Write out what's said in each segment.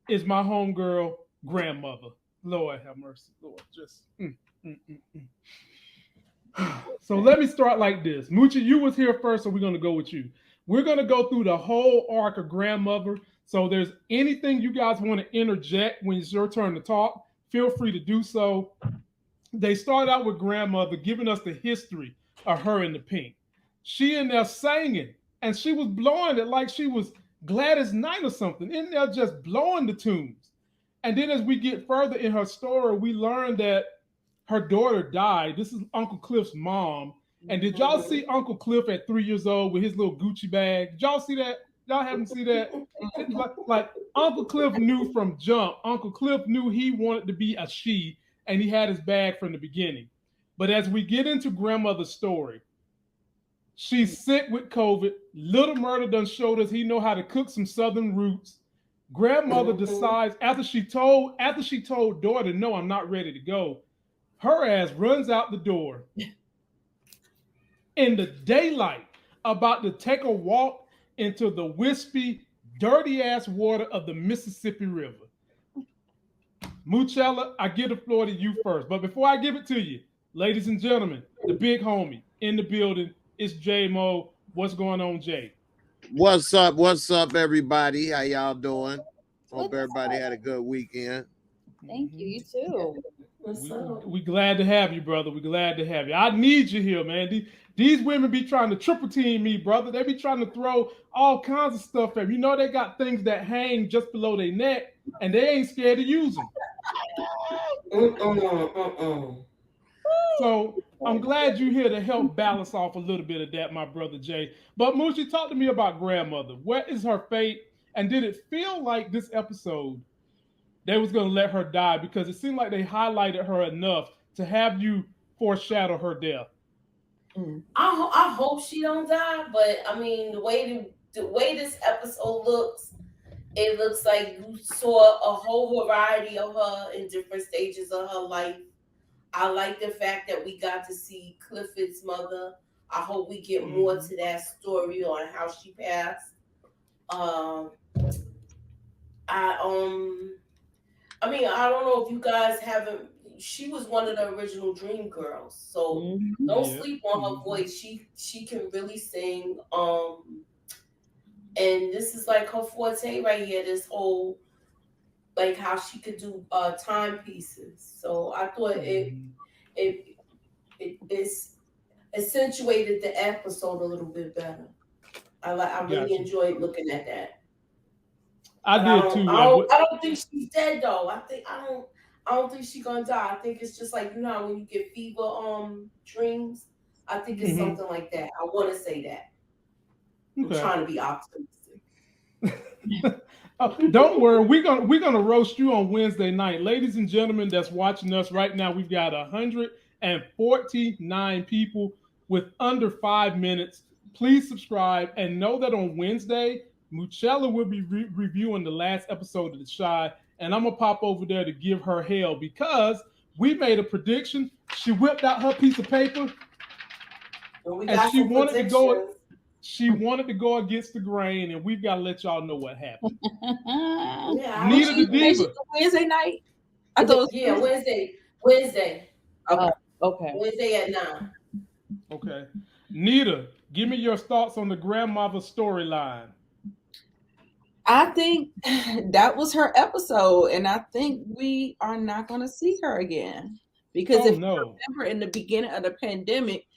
is my homegirl grandmother. Lord have mercy. Lord, just. Mm, mm. So let me start like this. Moochie, you was here first, so we're gonna go with you. We're gonna go through the whole arc of grandmother. So there's anything you guys want to interject when it's your turn to talk, feel free to do so. They start out with grandmother giving us the history of her in the pink. She in there singing, and she was blowing it like she was Gladys Knight or something, in there just blowing the tunes. And then as we get further in her story, we learn that her daughter died. This is Uncle Cliff's mom. And did y'all see Uncle Cliff at 3 years old with his little Gucci bag? Did y'all see that? Y'all haven't seen that? Like Uncle Cliff knew from jump. Uncle Cliff knew he wanted to be a she, and he had his bag from the beginning. But as we get into grandmother's story, she's sick with COVID. Little Murder done showed us he know how to cook some Southern roots. Grandmother decides after she told daughter, no, I'm not ready to go. Her ass runs out the door in the daylight, about to take a walk into the wispy, dirty ass water of the Mississippi River. Moochella, I give the floor to you first. But before I give it to you, ladies and gentlemen, the big homie in the building, it's J Mo. What's going on, Jay? What's up? What's up, everybody? How y'all doing? Hope everybody had a good weekend. Thank you. You too. We glad to have you, brother. We glad to have you. I need you here, man. These women be trying to triple team me, brother. They be trying to throw all kinds of stuff at me. You know they got things that hang just below their neck, and they ain't scared to use them. So I'm glad you're here to help balance off a little bit of that, my brother Jay. But Moochie, talk to me about grandmother. What is her fate? And did it feel like this episode they was going to let her die? Because it seemed like they highlighted her enough to have you foreshadow her death. I hope she don't die, but I mean the way this episode looks, it looks like you saw a whole variety of her in different stages of her life. I like the fact that we got to see Clifford's mother. I hope we get more to that story on how she passed. I mean, I don't know if you guys haven't. She was one of the original Dream Girls, so don't sleep on her voice. She can really sing. And this is like her forte right here. This whole like how she could do timepieces. So I thought it accentuated the episode a little bit better. I really enjoyed looking at that. I did too. I don't think she's dead though. I don't think she's gonna die. I think it's just like, you know how when you get fever dreams. I think it's something like that. I want to say that. I'm trying to be optimistic. Don't worry, we're gonna roast you on Wednesday night, ladies and gentlemen. That's watching us right now. We've got 149 people with under 5 minutes. Please subscribe and know that on Wednesday, Moochella will be reviewing the last episode of The Shy, and I'm gonna pop over there to give her hell because we made a prediction. She whipped out her piece of paper, and she wanted to go. She wanted to go against the grain, and we've got to let y'all know what happened. Nita the Diva. Wednesday night? I thought Wednesday. Wednesday. Okay. Wednesday at 9. Okay. Nita, give me your thoughts on the grandmother storyline. I think that was her episode, and I think we are not going to see her again. Because if you remember in the beginning of the pandemic,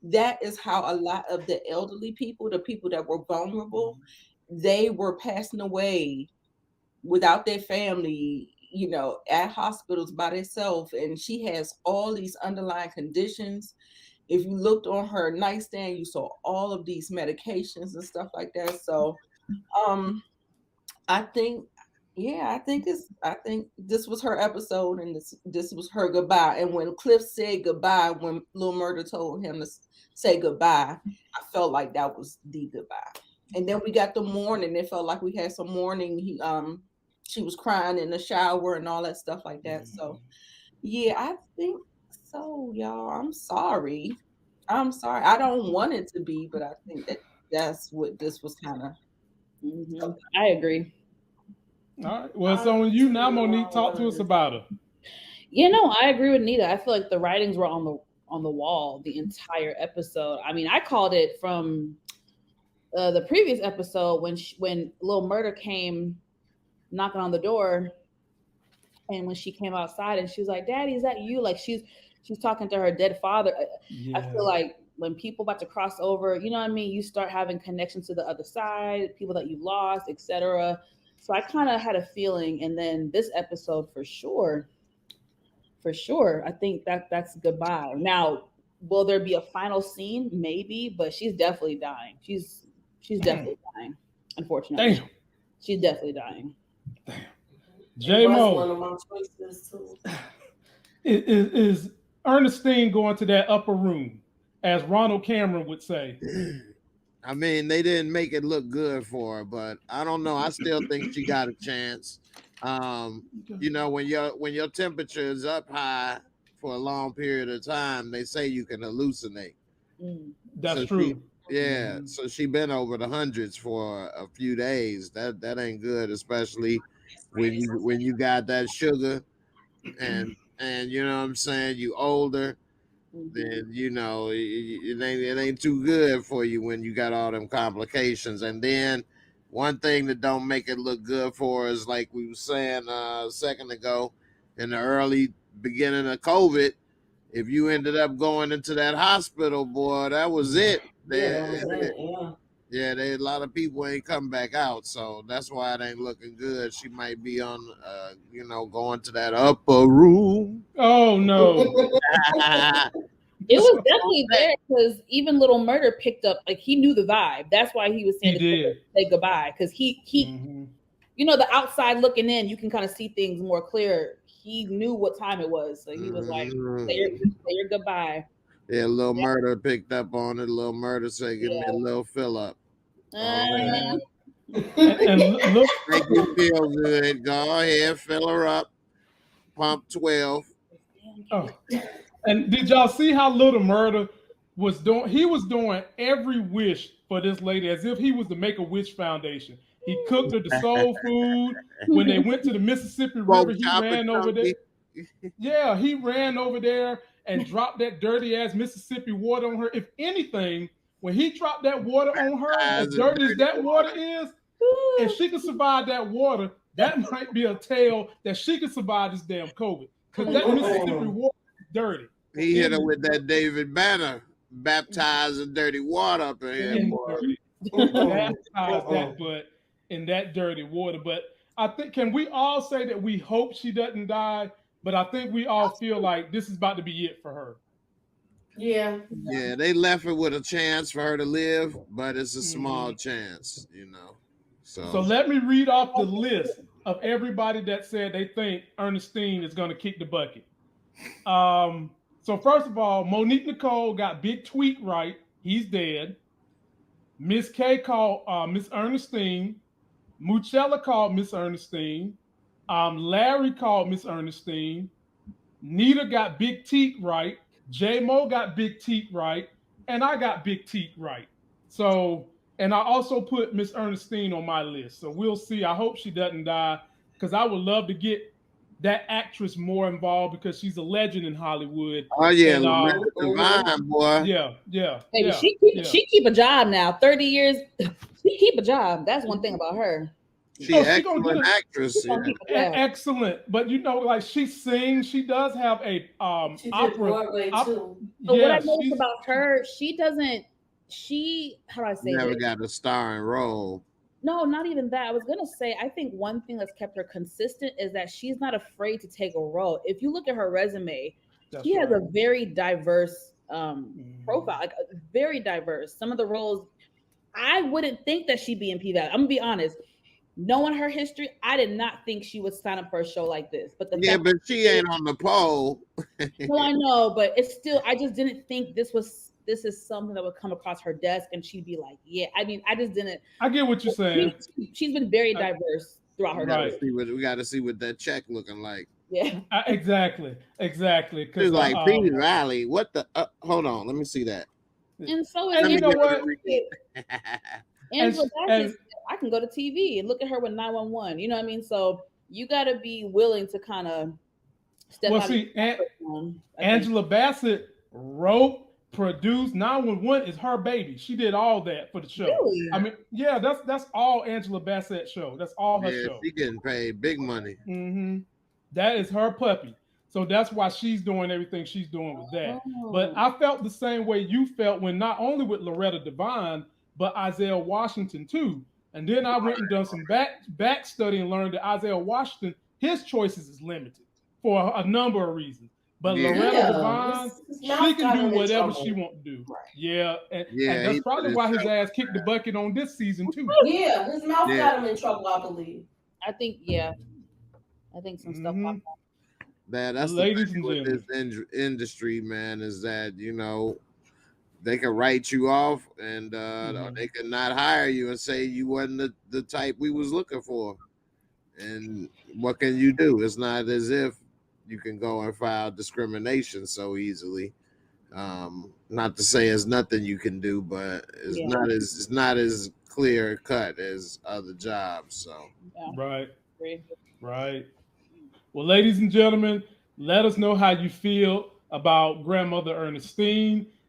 that is how a lot of the elderly people, the people that were vulnerable, they were passing away without their family, you know, at hospitals by themselves. And she has all these underlying conditions. If you looked on her nightstand, you saw all of these medications and stuff like that. So I think this was her episode, and this was her goodbye. And when Cliff said goodbye, when Lil Murder told him to say goodbye, I felt like that was the goodbye. And then we got the mourning. It felt like we had some mourning. She was crying in the shower and all that stuff like that. So yeah, I think so, y'all. I'm sorry. I don't want it to be, but I think that's what this was kind of. I agree. All right. Well, it's on you now, Monique. Talk to us about her. I agree with Nita. I feel like the writings were on the wall the entire episode. I mean, I called it from the previous episode when Lil Murder came knocking on the door, and when she came outside and she was like, "Daddy, is that you?" Like she's talking to her dead father. Yeah. I feel like when people about to cross over, you know what I mean? You start having connections to the other side, people that you lost, etc. So I kind of had a feeling, and then this episode for sure, I think that's goodbye. Now, will there be a final scene? Maybe, but she's definitely dying. She's definitely dying. Unfortunately, damn. She's definitely dying. Damn. J-Mo. One of my choices too. Is Ernestine going to that upper room, as Ronald Cameron would say? I mean, they didn't make it look good for her, but I don't know. I still think she got a chance. When your temperature is up high for a long period of time, they say you can hallucinate. That's true. So she been over the hundreds for a few days. That ain't good, especially when you got that sugar and you know what I'm saying, you older, then it ain't too good for you when you got all them complications. And then one thing that don't make it look good for us, like we were saying a second ago, in the early beginning of COVID, if you ended up going into that hospital, boy, that was it. A lot of people ain't come back out, so that's why it ain't looking good. She might be on, going to that upper room. Oh no! It was definitely there because even Little Murder picked up, like he knew the vibe. That's why he was saying say goodbye, because he the outside looking in, you can kind of see things more clear. He knew what time it was, so he was like, say your goodbye. Yeah, Little Murder picked up on it. Little Murder said, "Give me a little fill up." And look, make you feel good. Go ahead, fill her up. Pump 12. Oh. And did y'all see how Little Murder was doing? He was doing every wish for this lady as if he was the Make-A-Wish Foundation. He cooked her the soul food. When they went to the Mississippi River, he ran over there. Yeah, he ran over there and dropped that dirty ass Mississippi water on her. If anything, when he dropped that water on her, as dirty as that water is, if she could survive that water, that might be a tale that she could survive this damn COVID. Because that Mississippi water is dirty. He hit her with that David Banner, baptized in dirty water up in here, boy. Baptized that butt in that dirty water. But I think, can we all say that we hope she doesn't die? But I think we all feel like this is about to be it for her. Yeah. Yeah, they left her with a chance for her to live, but it's a small chance, So let me read off the list of everybody that said they think Ernestine is going to kick the bucket. So first of all, Monique Nicole got Big Tweet right. He's dead. Miss K called Miss Ernestine. Muchella called Miss Ernestine. Larry called Miss Ernestine. Nita got Big Teak right. J-Mo got Big Teak right. And I got Big Teak right. So, and I also put Miss Ernestine on my list. So we'll see. I hope she doesn't die, because I would love to get that actress more involved, because she's a legend in Hollywood. Oh yeah, divine, boy. Yeah. Hey, she keep a job now. 30 years, she keep a job. That's one thing about her. She's an excellent actress. Excellent, but like she sings. She does have a opera. Broadway too. But what I noticed about her, she doesn't. How do I say? Never got a starring role. No, not even that. I was gonna say, I think one thing that's kept her consistent is that she's not afraid to take a role. If you look at her resume, she has a very diverse profile, like very diverse. Some of the roles, I wouldn't think that she'd be in P-Valley. I'm gonna be honest. Knowing her history, I did not think she would sign up for a show like this. But but she ain't on the pole. No, I know, but it's still. I just didn't think this is something that would come across her desk and she'd be like, yeah. I mean, I just didn't. I get what you're saying. She's been very diverse throughout her life. We got to see what that check looking like. Yeah. Exactly. It's like P Riley. What the? Hold on, let me see that. And so, and you know what? Angela I can go to TV and look at her with 911. You know what I mean? So you got to be willing to kind of step out. See, Angela Bassett wrote, produced. 911 is her baby. She did all that for the show. Really? I mean, yeah, that's all Angela Bassett's show. That's all her show. She getting paid big money. Mm-hmm. That is her puppy. So that's why she's doing everything she's doing with that. Oh. But I felt the same way you felt when not only with Loretta Devine, but Isaiah Washington too. And then I went and done some back study and learned that Isaiah Washington, his choices is limited for a number of reasons. But Loretta Devine, she can do whatever she wants to do. Right. Yeah, and that's probably why his ass kicked the bucket on this season too. Yeah, his mouth got him in trouble, I believe. I think some stuff popped up. Man, that's Ladies the thing with this industry, man, is that, you know, they can write you off and or they can not hire you and say you wasn't the type we was looking for. And what can you do? It's not as if you can go and file discrimination so easily. Not to say there's nothing you can do, but it's not as clear cut as other jobs. So Right. Well, ladies and gentlemen, let us know how you feel about Grandmother Ernestine.